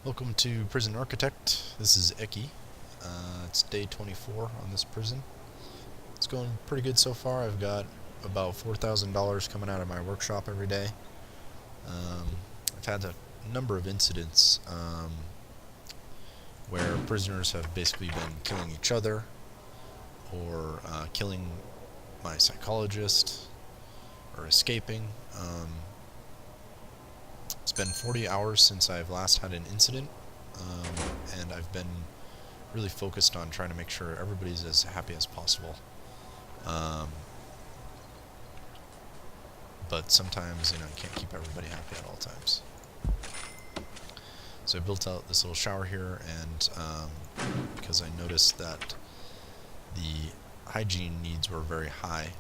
Welcome to Prison Architect. This is Eki. It's day 24 on this prison. It's going pretty good so far. I've got about $4,000 coming out of my workshop every day. I've had a number of incidents where prisoners have basically been killing each other or killing my psychologist or escaping. It's been 40 hours since I've last had an incident, and I've been really focused on trying to make sure everybody's as happy as possible. But sometimes, you can't keep everybody happy at all times. So I built out this little shower here, and because I noticed that the hygiene needs were very high,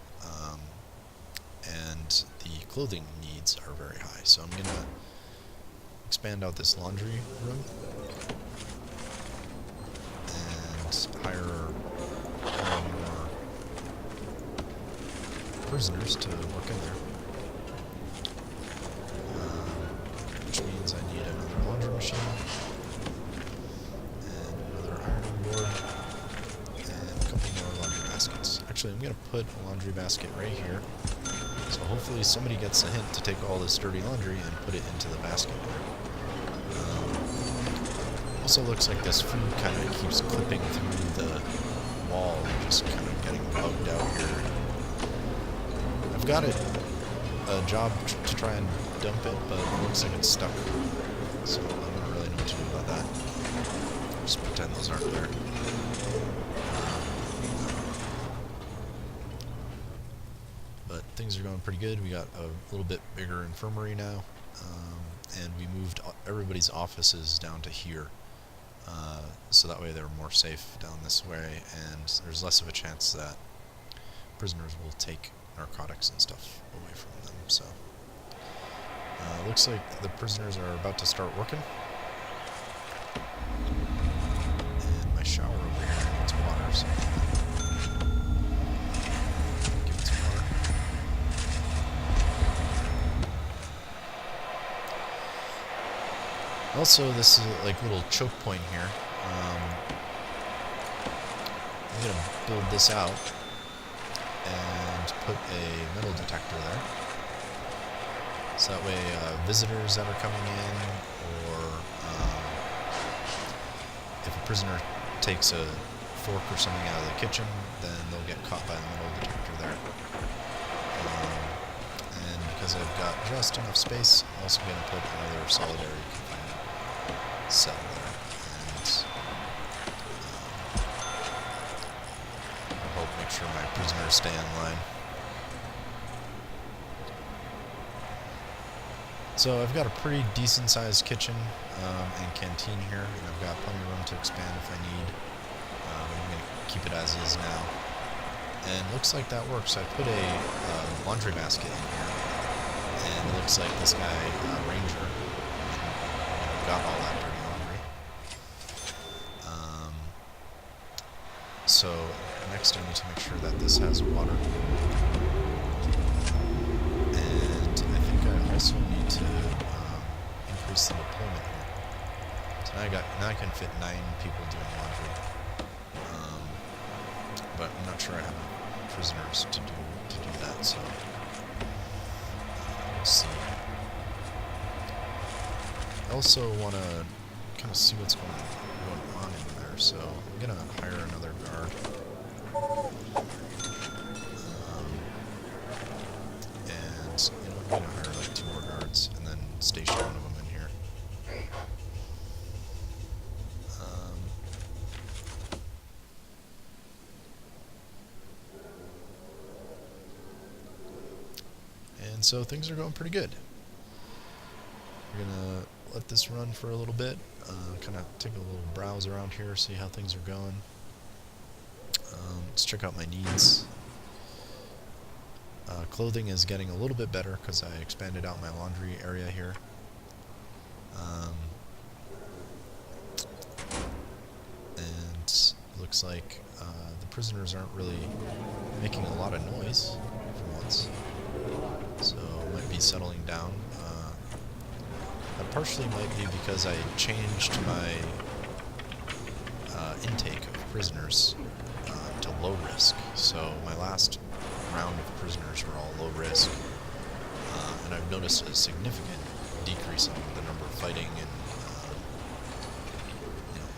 and the clothing needs are very high. So I'm going to expand out this laundry room and hire more prisoners to work in there, which means I need another laundry machine and another ironing board and a couple more laundry baskets. Actually, I'm going to put a laundry basket right here, so hopefully somebody gets a hint to take all this dirty laundry and put it into the basket. Also looks like this food kind of keeps clipping through the wall and just kind of getting bugged out here. I've got a job to try and dump it, but it looks like it's stuck. So I don't really know what to do about that. Just pretend those aren't there. But things are going pretty good. We got a little bit bigger infirmary now, and we moved everybody's offices down to here. So that way they're more safe down this way, and there's less of a chance that prisoners will take narcotics and stuff away from them. So looks like the prisoners are about to start working. And my shower over here needs water, so give it some water. Also, this is like little choke point here. I'm gonna build this out and put a metal detector there. So that way visitors that are coming in, or if a prisoner takes a fork or something out of the kitchen, then they'll get caught by the metal detector there. And because I've got just enough space, I'm also going to put another solitary confinement cell there. And I hope make sure my prisoners stay in line. So I've got a pretty decent sized kitchen and canteen here, and I've got plenty of room to expand if I need. I'm going to keep it as is now. And it looks like that works. I put a laundry basket in here, and it looks like this guy, Ranger, got all that dirty laundry. So next I need to make sure that this has water. I also need to increase the deployment here. So now I can fit 9 people doing laundry, but I'm not sure I have prisoners to do that. So we'll see. I also want to kind of see what's going on in there, so I'm gonna hire another guard. I'm going to hire like 2 more guards and then station one of them in here. And so things are going pretty good. We're going to let this run for a little bit, kind of take a little browse around here, see how things are going. Let's check out my needs. Clothing is getting a little bit better because I expanded out my laundry area here. And it looks like the prisoners aren't really making a lot of noise for once. So might be settling down. Had partially might be because I changed my intake of prisoners to low risk. So my last round of prisoners were all low risk, and I've noticed a significant decrease in the number of fighting and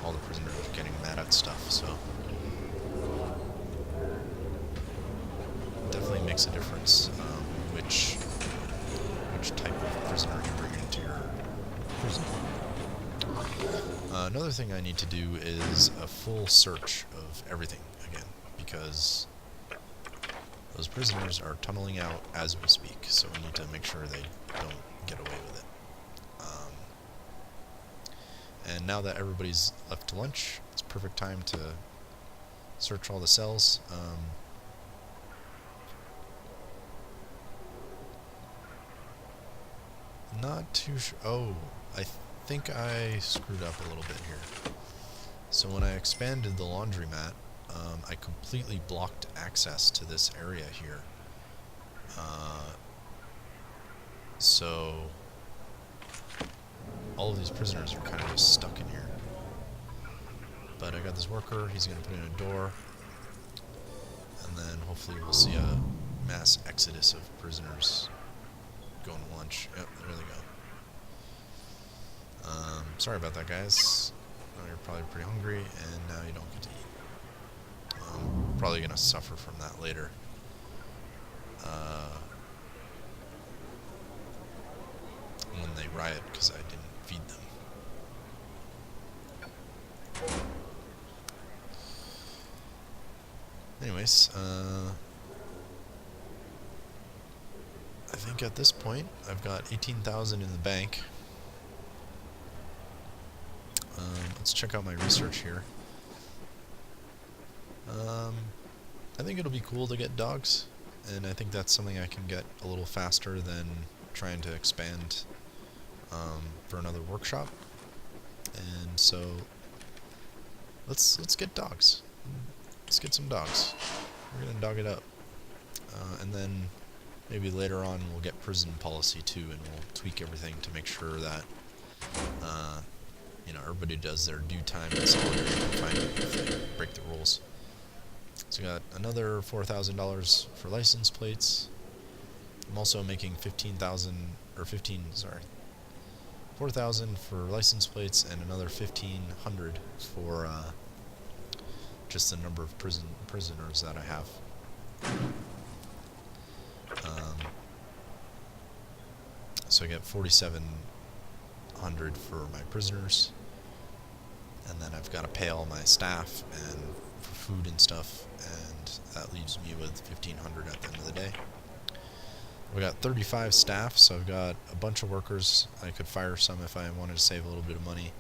all the prisoners getting mad at stuff. So definitely makes a difference which type of prisoner you bring into your prison. Another thing I need to do is a full search of everything again, because those prisoners are tunneling out as we speak, so we need to make sure they don't get away with it. And now that everybody's left to lunch, it's perfect time to search all the cells. Not too sure. Oh, I think I screwed up a little bit here. So when I expanded the laundromat, I completely blocked access to this area here. So all of these prisoners are kind of just stuck in here. But I got this worker, he's going to put in a door, and then hopefully we'll see a mass exodus of prisoners going to lunch. Yep, there they go. Sorry about that, guys. Now you're probably pretty hungry, and now you don't get to eat. Probably going to suffer from that later. When they riot because I didn't feed them. Anyways, I think at this point I've got 18,000 in the bank. Let's check out my research here. I think it'll be cool to get dogs, and I think that's something I can get a little faster than trying to expand for another workshop. And so let's get dogs. Let's get some dogs. We're gonna dog it up, and then maybe later on we'll get prison policy too, and we'll tweak everything to make sure that everybody does their due time in solitary confinement if they break the rules. So we got another $4,000 for license plates. I'm also making 4,000 for license plates, and another 1,500 for just the number of prisoners that I have. So I get 4,700 for my prisoners, and then I've got to pay all my staff and for food and stuff, and that leaves me with 1,500 at the end of the day. We got 35 staff, so I've got a bunch of workers. I could fire some if I wanted to save a little bit of money.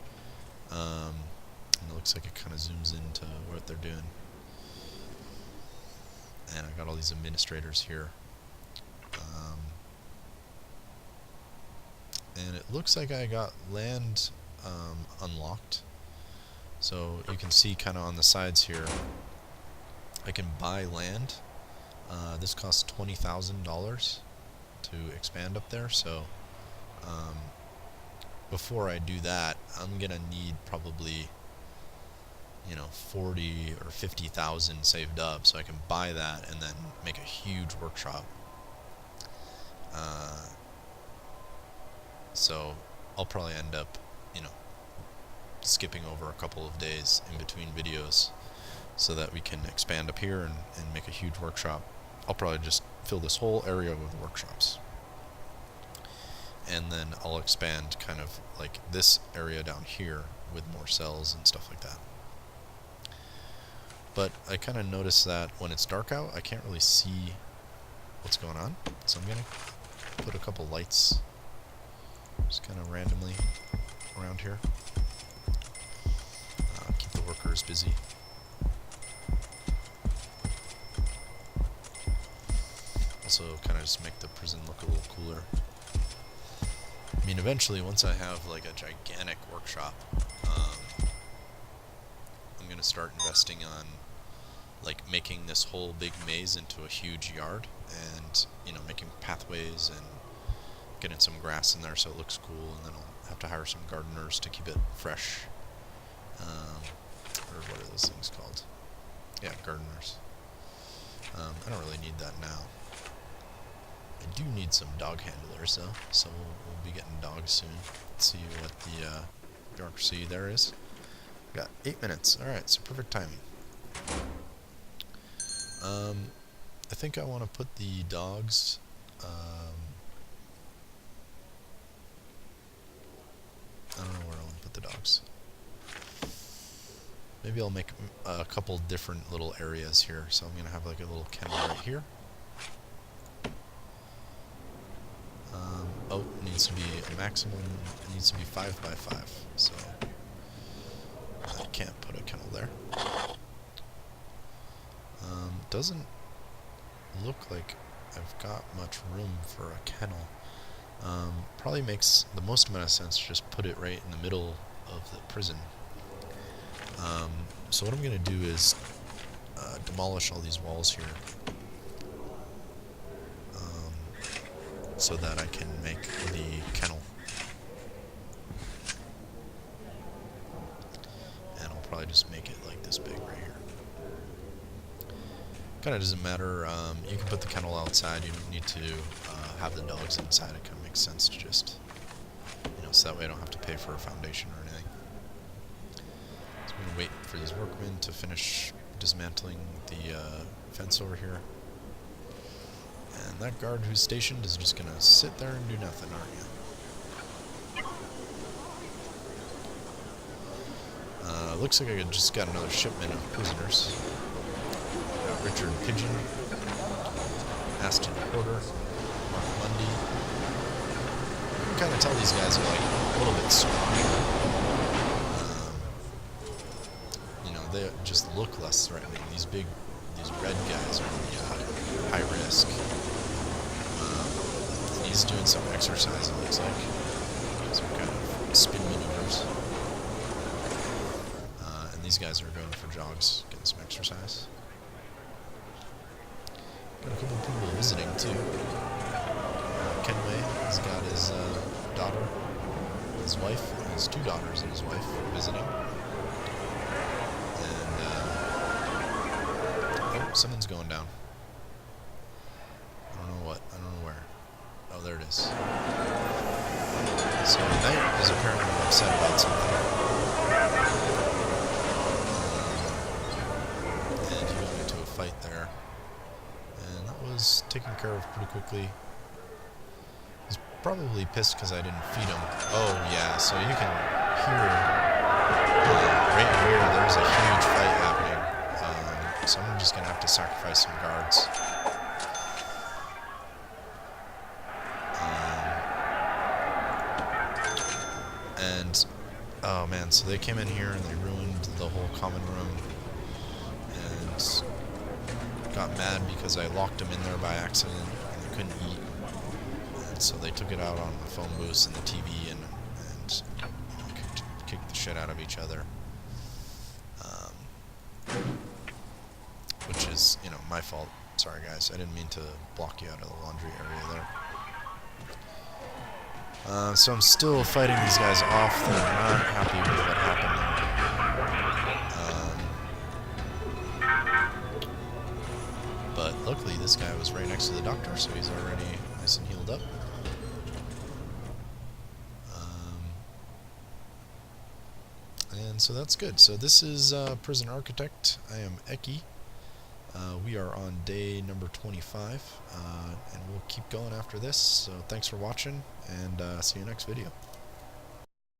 And it looks like it kind of zooms into what they're doing. And I got all these administrators here. And it looks like I got land unlocked. So you can see kind of on the sides here, I can buy land. This costs $20,000 to expand up there, so before I do that, I'm gonna need probably 40 or 50,000 saved up so I can buy that and then make a huge workshop. So I'll probably end up skipping over a couple of days in between videos so that we can expand up here and make a huge workshop. I'll probably just fill this whole area with workshops, and then I'll expand kind of like this area down here with more cells and stuff like that. But I kind of notice that when it's dark out, I can't really see what's going on, so I'm gonna put a couple lights just kind of randomly around here. Keep the workers busy. Also kind of just make the prison look a little cooler. I mean, eventually, once I have like a gigantic workshop, I'm gonna start investing on like making this whole big maze into a huge yard, and making pathways and getting some grass in there so it looks cool, and then I'll have to hire some gardeners to keep it fresh. Or what are those things called? Yeah, gardeners. I don't really need that now. I do need some dog handlers though, so we'll be getting dogs soon. Let's see what the bureaucracy there is. Got 8 minutes. Alright, so perfect timing. I think I want to put the dogs, I don't know where I want to put the dogs. Maybe I'll make a couple different little areas here. So I'm going to have like a little kennel right here. Oh, it needs to be a maximum, it needs to be 5 by 5. So I can't put a kennel there. Doesn't look like I've got much room for a kennel. Probably makes the most amount of sense to just put it right in the middle of the prison. So what I'm going to do is demolish all these walls here so that I can make the kennel. And I'll probably just make it like this big right here. Kind of doesn't matter. You can put the kennel outside. You don't need to have the dogs inside. It kind of makes sense to just, so that way I don't have to pay for a foundation or anything. So I'm going to wait for these workmen to finish dismantling the fence over here. And that guard who's stationed is just going to sit there and do nothing, aren't you? Looks like I just got another shipment of prisoners. Got Richard Pigeon, Aston Porter, Mark Mundy. You can kind of tell these guys are like a little bit scrawny. They just look less threatening. These red guys are high risk. And he's doing some exercise, it looks like. Some kind of spin maneuvers. And these guys are going for jogs, getting some exercise. Got a couple of people visiting too. Kenway has got his daughter, his wife, his 2 daughters and his wife visiting. Someone's going down. I don't know what. I don't know where. Oh, there it is. So Knight is apparently upset about something. And he got into a fight there. And that was taken care of pretty quickly. He's probably pissed because I didn't feed him. Oh, yeah. So you can hear right here there's a huge fight happening. So I'm just going to have to sacrifice some guards. And, oh man, so they came in here and they ruined the whole common room. And got mad because I locked them in there by accident and they couldn't eat. And so they took it out on the phone booths and the TV and kicked the shit out of each other. Which is, my fault. Sorry, guys. I didn't mean to block you out of the laundry area there. So I'm still fighting these guys off. They're not happy with what happened there. But luckily, this guy was right next to the doctor, so he's already nice and healed up. And so that's good. So this is Prison Architect. I am Eki. We are on day number 25, and we'll keep going after this. So thanks for watching, and see you next video.